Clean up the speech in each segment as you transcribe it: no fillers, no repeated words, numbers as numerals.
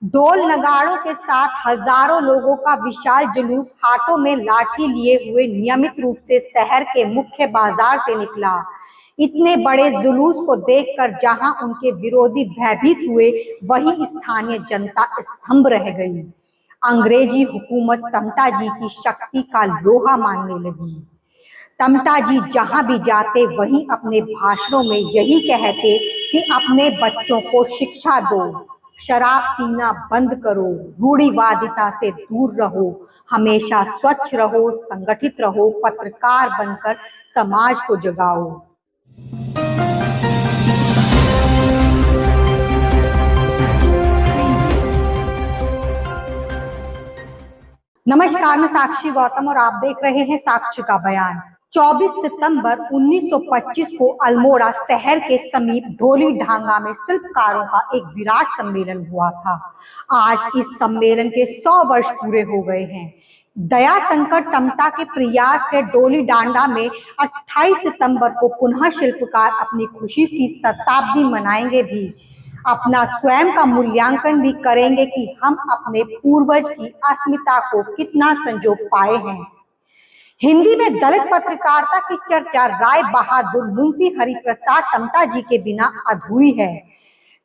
ढोल नगाड़ों के साथ हजारों लोगों का विशाल जुलूस हाथों में लाठी लिए हुए नियमित रूप से शहर के मुख्य बाजार से निकला। इतने बड़े जुलूस को देखकर जहां उनके विरोधी भयभीत हुए, वहीं स्थानीय जनता स्तंभ रह गई। अंग्रेजी हुकूमत टमटा जी की शक्ति का लोहा मानने लगी। टमटा जी जहां भी जाते वहीं अपने भाषणों में यही कहते कि अपने बच्चों को शिक्षा दो, शराब पीना बंद करो, रूढ़िवादिता से दूर रहो, हमेशा स्वच्छ रहो, संगठित रहो, पत्रकार बनकर समाज को जगाओ। नमस्कार, मैं साक्षी गौतम और आप देख रहे हैं साक्ष्य का बयान। 24 सितंबर 1925 को अल्मोड़ा शहर के समीप ढोली ढांगा में शिल्पकारों का एक विराट सम्मेलन हुआ था। आज इस सम्मेलन के 100 वर्ष पूरे हो गए हैं। दया शंकर टमटा के प्रयास से डोली डांडा में 28 सितंबर को पुनः शिल्पकार अपनी खुशी की शताब्दी मनाएंगे भी। अपना स्वयं का मूल्यांकन भी करेंगे कि हम अपने पूर्वज की अस्मिता को कितना संजो पाए हैं। हिंदी में दलित पत्रकारिता की चर्चा राय बहादुर मुंशी हरिप्रसाद टमटा जी के बिना अधूरी है।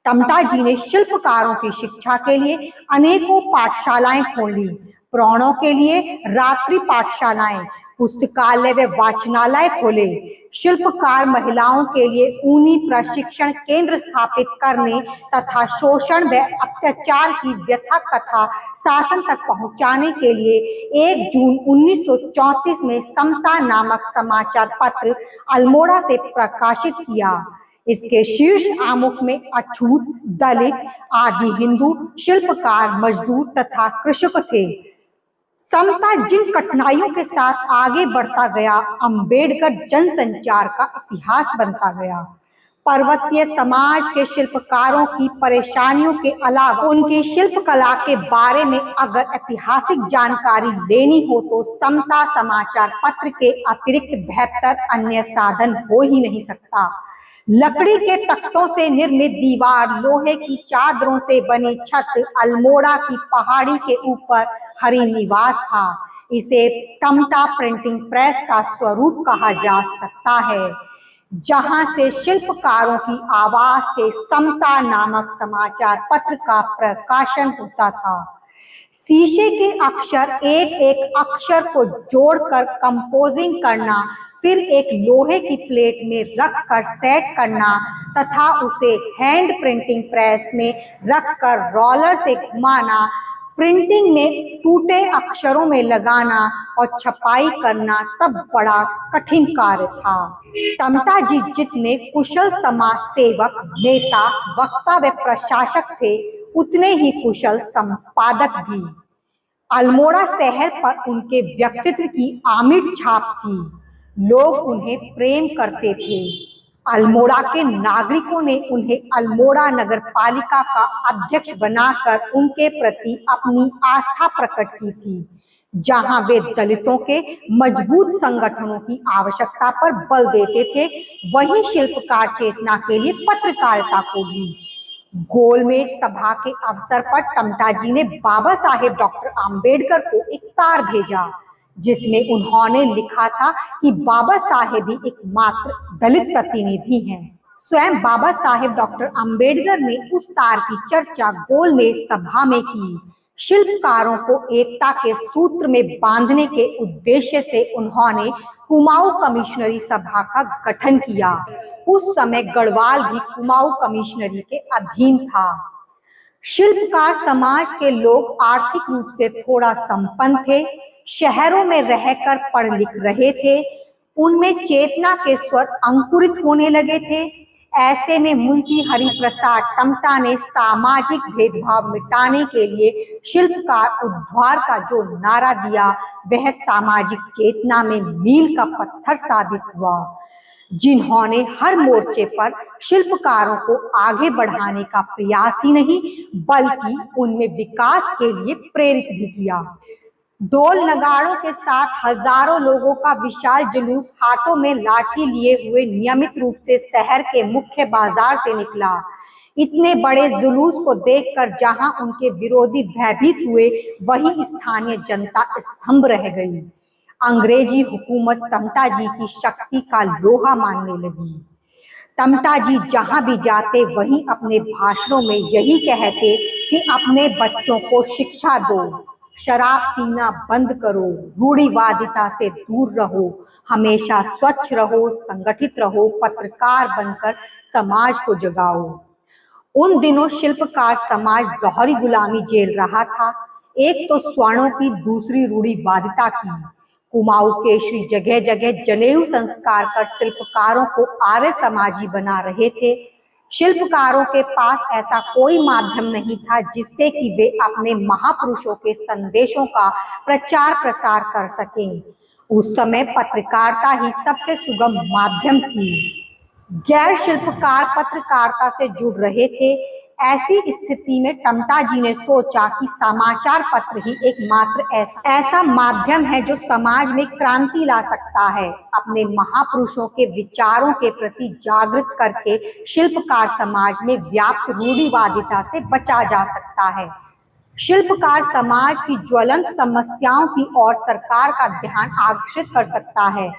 टमटा जी ने शिल्पकारों की शिक्षा के लिए अनेकों पाठशालाएं खोली, प्रौढ़ों के लिए रात्रि पाठशालाएं, पुस्तकालय व वाचनालय खोले, शिल्पकार महिलाओं के लिए ऊनी प्रशिक्षण केंद्र स्थापित करने तथा शोषण व अत्याचार की व्यथा कथा शासन तक पहुंचाने के लिए 1 जून 1934 में समता नामक समाचार पत्र अल्मोड़ा से प्रकाशित किया। इसके शीर्ष आमुख में अछूत, दलित, आदि हिंदू, शिल्पकार, मजदूर तथा कृषक थे। समता जिन कठिनाइयों के साथ आगे बढ़ता गया, अंबेडकर जनसंचार का इतिहास बनता गया। पर्वतीय समाज के शिल्पकारों की परेशानियों के अलावा उनकी शिल्पकला के बारे में अगर ऐतिहासिक जानकारी लेनी हो तो समता समाचार पत्र के अतिरिक्त बेहतर अन्य साधन हो ही नहीं सकता। लकड़ी के तख्तों से निर्मित दीवार, लोहे की चादरों से बनी छत, अल्मोड़ा की पहाड़ी के ऊपर हरिनिवास था। इसे टमटा प्रिंटिंग प्रेस का स्वरूप कहा जा सकता है, जहां से शिल्पकारों की आवाज से समता नामक समाचार पत्र का प्रकाशन होता था। शीशे के अक्षर, एक एक अक्षर को जोड़कर कंपोजिंग करना, फिर एक लोहे की प्लेट में रखकर सेट करना तथा उसे हैंड प्रिंटिंग प्रेस में रखकर रोलर से घुमाना, प्रिंटिंग में टूटे अक्षरों में लगाना और छपाई करना तब बड़ा कठिन कार्य था। टमटा जी जितने कुशल समाज सेवक, नेता, वक्ता व प्रशासक थे, उतने ही कुशल संपादक भी। अल्मोड़ा शहर पर उनके व्यक्तित्व की आमिर छाप थी। लोग उन्हें प्रेम करते थे। अल्मोड़ा के नागरिकों ने उन्हें अल्मोड़ा नगर पालिका का अध्यक्ष बनाकर उनके प्रति अपनी आस्था प्रकट की थी, जहां वे दलितों के मजबूत संगठनों की आवश्यकता पर बल देते थे, वहीं शिल्पकार चेतना के लिए पत्रकारिता को भी। गोलमेज सभा के अवसर पर टमटा जी ने बाबा साहेब डॉक्टर आम्बेडकर को एक तार भेजा, जिसमें उन्होंने लिखा था कि बाबा साहेब ही एकमात्र दलित प्रतिनिधि हैं। स्वयं बाबा साहेब डॉक्टर आम्बेडकर ने उस तार की चर्चा गोलमेज सभा में की। शिल्पकारों को एकता के सूत्र में बांधने के उद्देश्य से उन्होंने कुमाऊं कमिश्नरी सभा का गठन किया। उस समय गढ़वाल भी कुमाऊं कमिश्नरी के अधीन था। शिल्पकार समाज के लोग आर्थिक रूप से थोड़ा संपन्न थे, शहरों में रहकर पढ़ लिख रहे थे, उनमें चेतना के स्वर अंकुरित होने लगे थे। ऐसे में मुंशी हरिप्रसाद टमटा ने सामाजिक भेदभाव मिटाने के लिए शिल्पकार उद्धार का जो नारा दिया, वह सामाजिक चेतना में मील का पत्थर साबित हुआ, जिन्होंने हर मोर्चे पर शिल्पकारों को आगे बढ़ाने का प्रयास ही नहीं बल्कि उनमें विकास के लिए प्रेरित भी किया। ढोल नगाड़ों के साथ हजारों लोगों का विशाल जुलूस हाथों में लाठी लिए हुए नियमित रूप से शहर के मुख्य बाजार से निकला। इतने बड़े जुलूस को देखकर जहां उनके विरोधी भयभीत हुए, वहीं स्थानीय जनता स्तंभ रह गई। अंग्रेजी हुकूमत टमटा जी की शक्ति का लोहा मानने लगी। टमटा जी जहां भी जाते वहीं अपने भाषणों में यही कहते कि अपने बच्चों को शिक्षा दो, शराब पीना बंद करो, रूढ़िवादिता से दूर रहो, हमेशा स्वच्छ रहो, संगठित रहो, पत्रकार बनकर समाज को जगाओ। उन दिनों शिल्पकार समाज दोहरी गुलामी झेल रहा था, एक तो स्वर्णों की, दूसरी रूढ़िवादिता की। कुमाऊं केशरी जगह जगह जनेऊ संस्कार कर शिल्पकारों को आर्य समाजी बना रहे थे। शिल्पकारों के पास ऐसा कोई माध्यम नहीं था जिससे कि वे अपने महापुरुषों के संदेशों का प्रचार प्रसार कर सकें। उस समय पत्रकारिता ही सबसे सुगम माध्यम थी। गैर शिल्पकार पत्रकारिता से जुड़ रहे थे। ऐसी स्थिति में टमटा जी ने सोचा कि समाचार पत्र ही एकमात्र ऐसा माध्यम है जो समाज में क्रांति ला सकता है। अपने महापुरुषों के विचारों के प्रति जागृत करके शिल्पकार समाज में व्याप्त रूढ़िवादिता से बचा जा सकता है। शिल्पकार समाज की ज्वलंत समस्याओं की ओर सरकार का ध्यान आकर्षित कर सकता है।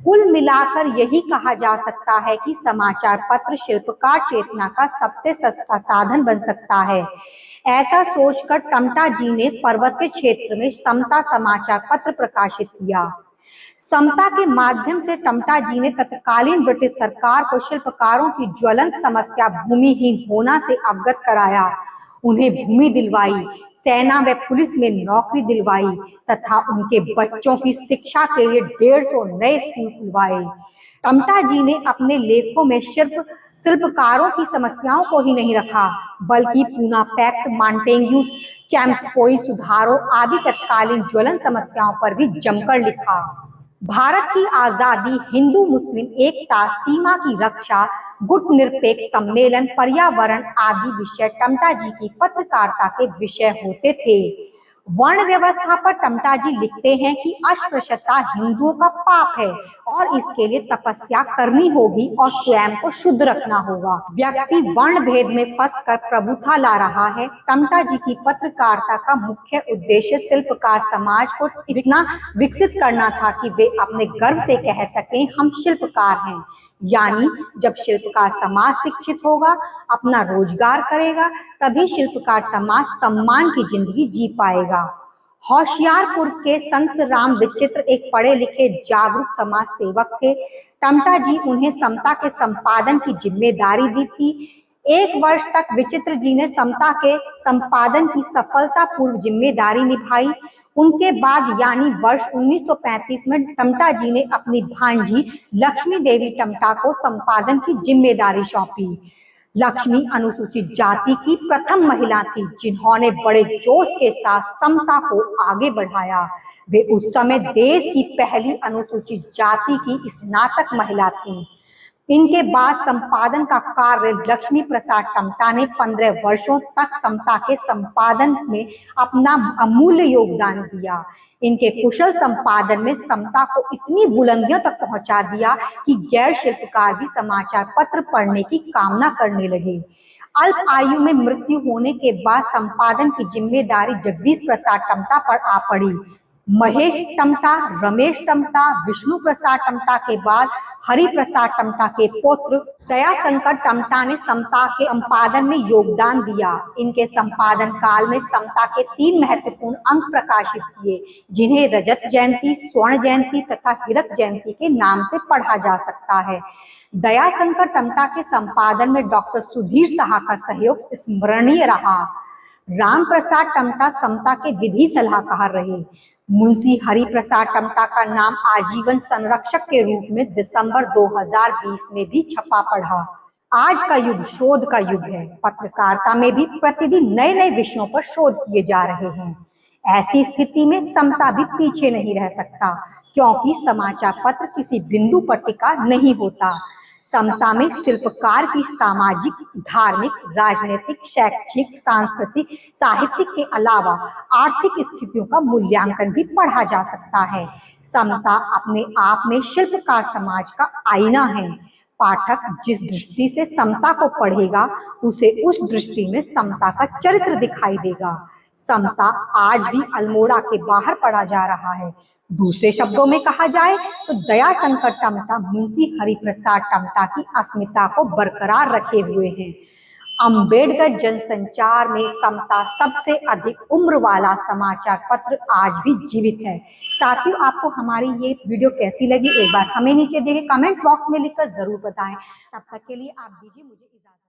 कुल मिलाकर यही कहा जा सकता है कि समाचार पत्र शिल्पकार चेतना का सबसे सस्ता साधन बन सकता है। ऐसा सोचकर टमटा जी ने पर्वतीय क्षेत्र में समता समाचार पत्र प्रकाशित किया। समता के माध्यम से टमटा जी ने तत्कालीन ब्रिटिश सरकार को शिल्पकारों की ज्वलंत समस्या भूमिहीन होना से अवगत कराया, उन्हें भूमि दिलवाई, सेना व पुलिस में नौकरी दिलवाई तथा उनके बच्चों की शिक्षा के लिए 150 नए स्कूल खुलवाए। टमटा जी ने अपने लेखों में सिर्फ शिल्पकारों की समस्याओं को ही नहीं रखा, बल्कि पूना पैक्ट, मॉन्टेग्यू, चैम्प्सफोर्ड सुधारों आदि तत्कालीन ज्वलंत समस्याओं पर भी जमकर लिखा। भारत की आजादी, हिंदू मुस्लिम एकता, सीमा की रक्षा, गुट निरपेक्ष सम्मेलन, पर्यावरण आदि विषय टमटा जी की पत्रकारिता के विषय होते थे। वर्ण व्यवस्था पर टमटा जी लिखते हैं कि अस्पृश्यता हिंदुओं का पाप है और इसके लिए तपस्या करनी होगी और स्वयं को शुद्ध रखना होगा। व्यक्ति वर्ण भेद में फंसकर प्रभुता ला रहा है। टमटा जी की पत्रकारिता का मुख्य उद्देश्य शिल्पकार समाज को इतना विकसित करना था कि वे अपने गर्व से कह सकें, हम शिल्पकार हैं। यानी जब शिल्पकार समाज शिक्षित होगा, अपना रोजगार करेगा, तभी शिल्पकार समाज सम्मान की जिंदगी जी पाएगा। होशियारपुर के संत राम विचित्र एक पढ़े लिखे जागरूक समाज सेवक थे। टमटा जी उन्हें समता के संपादन की जिम्मेदारी दी थी। 1 वर्ष तक विचित्र जी ने समता के संपादन की सफलतापूर्वक जिम्मेदारी निभाई। उनके बाद यानी वर्ष 1935 में टमटा जी ने अपनी भांजी लक्ष्मी देवी टमटा को संपादन की जिम्मेदारी सौंपी। लक्ष्मी अनुसूचित जाति की प्रथम महिला थी जिन्होंने बड़े जोश के साथ समता को आगे बढ़ाया। वे उस समय देश की पहली अनुसूचित जाति की स्नातक महिला थी। इनके बाद संपादन का कार्य लक्ष्मी प्रसाद टमटा ने 15 वर्षों तक समता के संपादन में अपना अमूल्य योगदान दिया। इनके कुशल संपादन में समता को इतनी बुलंदियों तक पहुंचा दिया कि गैर शिल्पकार भी समाचार पत्र पढ़ने की कामना करने लगे। अल्प आयु में मृत्यु होने के बाद संपादन की जिम्मेदारी जगदीश प्रसाद टमटा पर आ पड़ी। महेश टमटा, रमेश टमटा, विष्णु प्रसाद टमटा के बाद हरि प्रसाद टमटा के पुत्र दयाशंकर टमटा ने समता के संपादन में योगदान दिया। इनके संपादन काल में समता के 3 महत्वपूर्ण अंक प्रकाशित किए, जिन्हें रजत जयंती, स्वर्ण जयंती तथा हीरक जयंती के नाम से पढ़ा जा सकता है। दयाशंकर टमटा के संपादन में डॉक्टर सुधीर साहा का सहयोग स्मरणीय रहा। राम प्रसाद टमटा समता के विधि सलाहकार रहे। मुंशी हरि प्रसाद टमटा का नाम आजीवन संरक्षक के रूप में दिसंबर 2020 में भी छपा पड़ा। आज का युग शोध का युग है। पत्रकारिता में भी प्रतिदिन नए नए विषयों पर शोध किए जा रहे हैं। ऐसी स्थिति में समता भी पीछे नहीं रह सकता, क्योंकि समाचार पत्र किसी बिंदु पर टिका नहीं होता। समता में शिल्पकार की सामाजिक, धार्मिक, राजनीतिक, शैक्षिक, सांस्कृतिक, साहित्यिक के अलावा आर्थिक स्थितियों का मूल्यांकन भी पढ़ा जा सकता है। समता अपने आप में शिल्पकार समाज का आईना है। पाठक जिस दृष्टि से समता को पढ़ेगा उसे उस दृष्टि में समता का चरित्र दिखाई देगा। समता आज भी अल्मोड़ा के बाहर पढ़ा जा रहा है। दूसरे शब्दों में कहा जाए तो दयाशंकर टमटा मुंशी हरिप्रसाद टमटा की अस्मिता को बरकरार रखे हुए हैं। अंबेडकर जनसंचार में समता सबसे अधिक उम्र वाला समाचार पत्र आज भी जीवित है। साथियों, आपको हमारी ये वीडियो कैसी लगी एक बार हमें नीचे दिए कमेंट्स बॉक्स में लिखकर जरूर बताएं। तब तक के लिए आप दीजिए मुझे इजाजत।